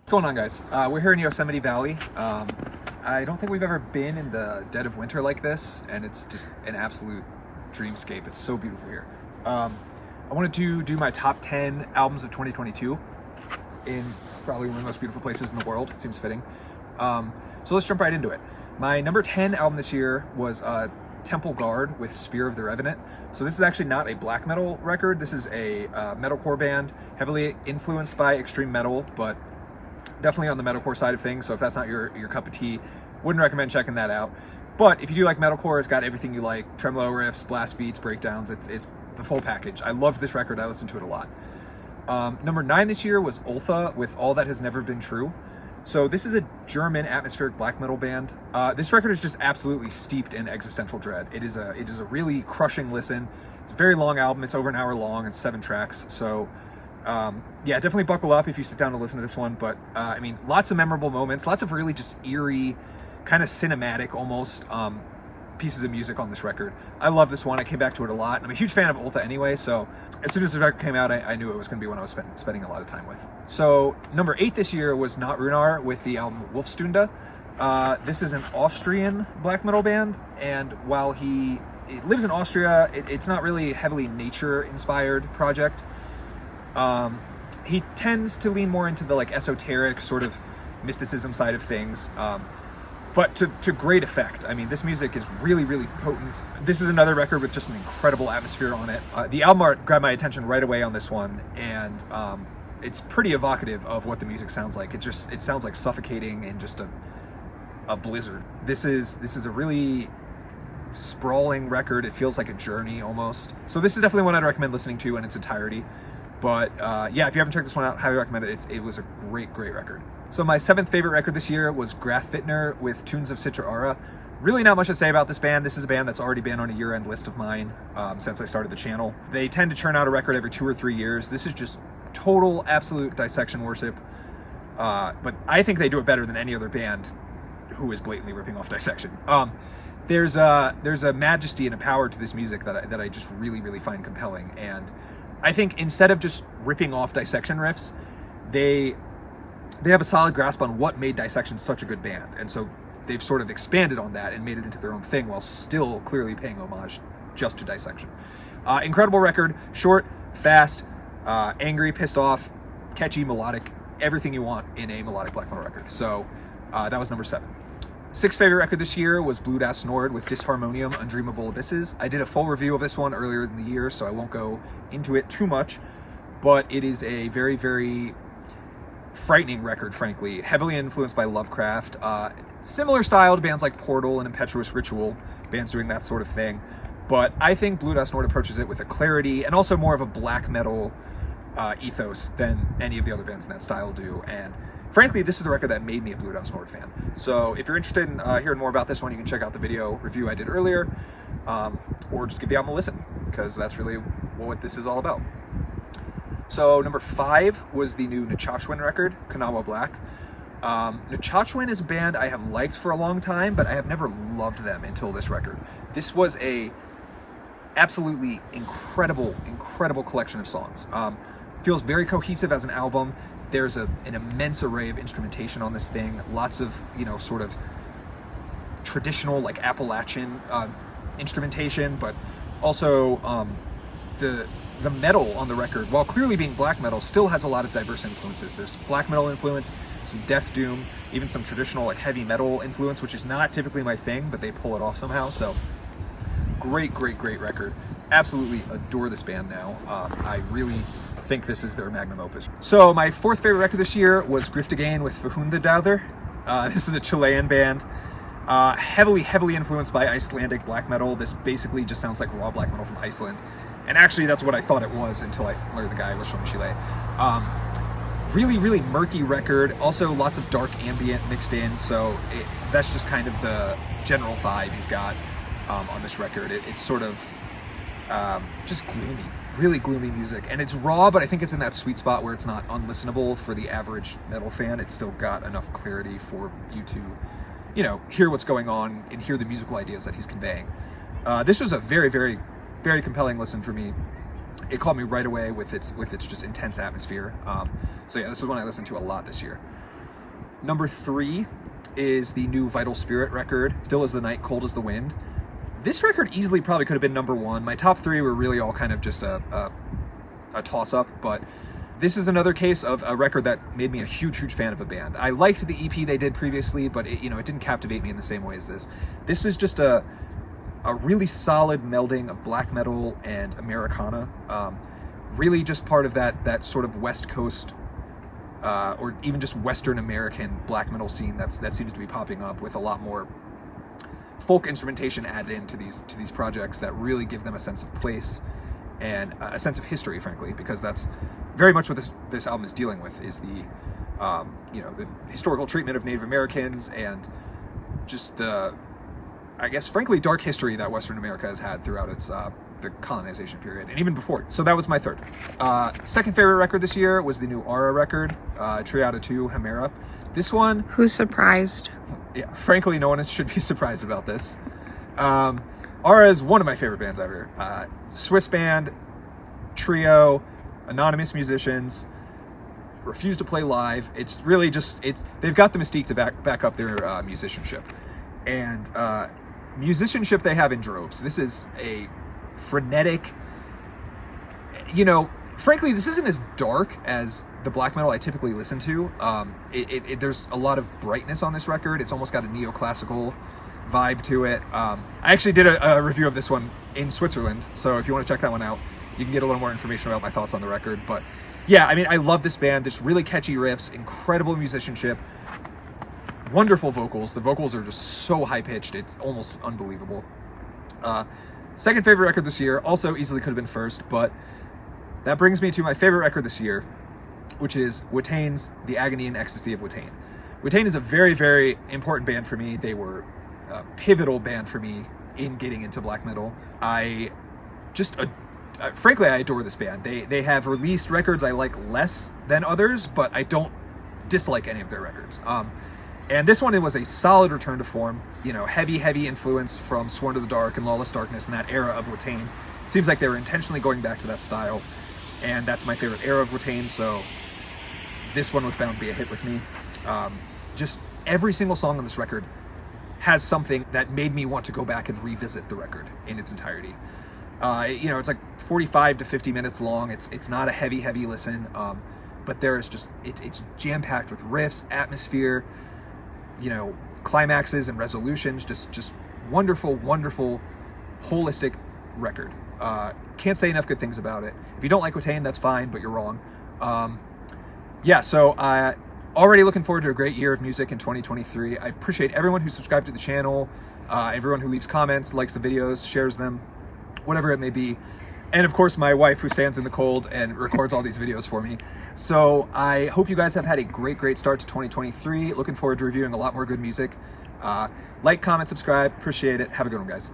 What's going on, guys? We're here in Yosemite Valley. I don't think we've ever been in the dead of winter like this, and it's just an absolute dreamscape. It's so beautiful here. I wanted to do my top 10 albums of 2022 in probably one of the most beautiful places in the world. It seems fitting. So let's jump right into it. My number 10 album this year was Temple Guard with Spear of the Revenant. So this is actually not a black metal record. This is a metalcore band, heavily influenced by extreme metal, but definitely on the metalcore side of things. So if that's not your cup of tea, wouldn't recommend checking that out. But if you do like metalcore, it's got everything you like: tremolo riffs, blast beats, breakdowns. It's the full package. I loved this record. I listened to it a lot. Number 9 this year was Ultha with All That Has Never Been True. So this is a German atmospheric black metal band. This record is just absolutely steeped in existential dread. It is a really crushing listen. It's a very long album. It's over an hour long and 7 tracks. So yeah, definitely buckle up if you sit down to listen to this one. But I mean, lots of memorable moments, lots of really just eerie, kind of cinematic almost pieces of music on this record. I love this one. I came back to it a lot. I'm a huge fan of Ultha anyway, so as soon as the record came out, I knew it was going to be one I was spending a lot of time with. So number 8 this year was Nahtrunar with the album Wolfsstunde. This is an Austrian black metal band, and while he lives in Austria, it's not really a heavily nature-inspired project. He tends to lean more into the like esoteric sort of mysticism side of things, but to great effect. I mean, this music is really, really potent. This is another record with just an incredible atmosphere on it. The album art grabbed my attention right away on this one, and it's pretty evocative of what the music sounds like. It sounds like suffocating in just a blizzard. This is a really sprawling record. It feels like a journey almost. So this is definitely one I'd recommend listening to in its entirety. But yeah, if you haven't checked this one out, highly recommend it. It was a great record. So my 7th favorite record this year was Grafvitnir with Tunes of Sitra, Aara. Really not much to say about this band. This is a band that's already been on a year-end list of mine since I started the channel. They tend to churn out a record every 2 or 3 years. This is just total, absolute dissection worship. But I think they do it better than any other band who is blatantly ripping off dissection. There's a majesty and a power to this music that I just really, really find compelling. And I think instead of just ripping off dissection riffs, they have a solid grasp on what made Dissection such a good band. And so they've sort of expanded on that and made it into their own thing while still clearly paying homage just to Dissection. Incredible record, short, fast, angry, pissed off, catchy, melodic, everything you want in a melodic black metal record. So that was number 7. 6th favorite record this year was Blut with Disharmonium, Undreamable Abysses. I did a full review of this one earlier in the year, so I won't go into it too much, but it is a very, very frightening record, frankly, heavily influenced by Lovecraft. Similar style to bands like Portal and Impetuous Ritual, bands doing that sort of thing. But I think Blut approaches it with a clarity and also more of a black metal ethos than any of the other bands in that style do. And frankly, this is the record that made me a Blut fan. So if you're interested in hearing more about this one, you can check out the video review I did earlier, or just give the album a listen, because that's really what this is all about. So number 5 was the new Nechochwen record, Kanawha Black. Nechochwen is a band I have liked for a long time, but I have never loved them until this record. This was a absolutely incredible collection of songs. Feels very cohesive as an album. There's an immense array of instrumentation on this thing. Lots of, sort of traditional, like Appalachian instrumentation, but also the metal on the record, while clearly being black metal, still has a lot of diverse influences. There's black metal influence, some death doom, even some traditional like heavy metal influence, which is not typically my thing, but they pull it off somehow. So great record. Absolutely adore this band now. I really think this is their magnum opus. So my 4th favorite record this year was Gryftigæn with Fehunðyrdauðr. This is a Chilean band, heavily influenced by Icelandic black metal. This basically just sounds like raw black metal from Iceland. And actually, that's what I thought it was until I learned the guy was from Chile. Really murky record. Also, lots of dark ambient mixed in. So that's just kind of the general vibe you've got on this record. It's sort of just gloomy, really gloomy music. And it's raw, but I think it's in that sweet spot where it's not unlistenable for the average metal fan. It's still got enough clarity for you to, hear what's going on and hear the musical ideas that he's conveying. This was a very compelling listen for me. It caught me right away with its just intense atmosphere. So yeah, this is one I listened to a lot this year. Number 3 is the new Vital Spirit record, Still as the Night, Cold as the Wind. This record easily probably could have been number 1. My top 3 were really all kind of just a toss-up, but this is another case of a record that made me a huge fan of a band. I liked the EP they did previously, but it didn't captivate me in the same way as this. This was just a really solid melding of black metal and Americana. Really just part of that sort of West Coast or even just Western American black metal scene that seems to be popping up, with a lot more folk instrumentation added into these projects that really give them a sense of place and a sense of history, frankly, because that's very much what this album is dealing with, is the the historical treatment of Native Americans and just the, I guess, frankly, dark history that Western America has had throughout its the colonization period and even before. So that was my third. Second favorite record this year was the new Aara record, Triade 2, Hemera. This one... Who's surprised? Yeah, frankly, no one should be surprised about this. Aara is one of my favorite bands ever. Swiss band, trio, anonymous musicians, refuse to play live. It's really just, they've got the mystique to back up their musicianship. And musicianship they have in droves. This is a frenetic, frankly, this isn't as dark as the black metal I typically listen to. There's a lot of brightness on this record. It's almost got a neoclassical vibe to it. I actually did a review of this one in Switzerland, so if you want to check that one out, you can get a little more information about my thoughts on the record. But yeah, I mean, I love this band. There's really catchy riffs, incredible musicianship, wonderful vocals. The vocals are just so high-pitched, it's almost unbelievable. Second favorite record this year, also easily could have been first, but that brings me to my favorite record this year, which is Watain's The Agony and Ecstasy of Watain. Watain is a very important band for me. They were a pivotal band for me in getting into black metal. Frankly, I adore this band. They have released records I like less than others, but I don't dislike any of their records. And this one, it was a solid return to form. Heavy influence from Sworn to the Dark and Lawless Darkness and that era of Watain. It seems like they were intentionally going back to that style, and that's my favorite era of Watain, so this one was bound to be a hit with me. Just every single song on this record has something that made me want to go back and revisit the record in its entirety. It's like 45 to 50 minutes long. It's not a heavy listen, but there is just, it's jam-packed with riffs, atmosphere, climaxes and resolutions. Just wonderful holistic record. Can't say enough good things about it. If you don't like Watain, that's fine, but you're wrong. So already looking forward to a great year of music in 2023. I appreciate everyone who subscribed to the channel, everyone who leaves comments, likes the videos, shares them, whatever it may be. And of course, my wife, who stands in the cold and records all these videos for me. So I hope you guys have had a great start to 2023. Looking forward to reviewing a lot more good music. Like, comment, subscribe. Appreciate it. Have a good one, guys.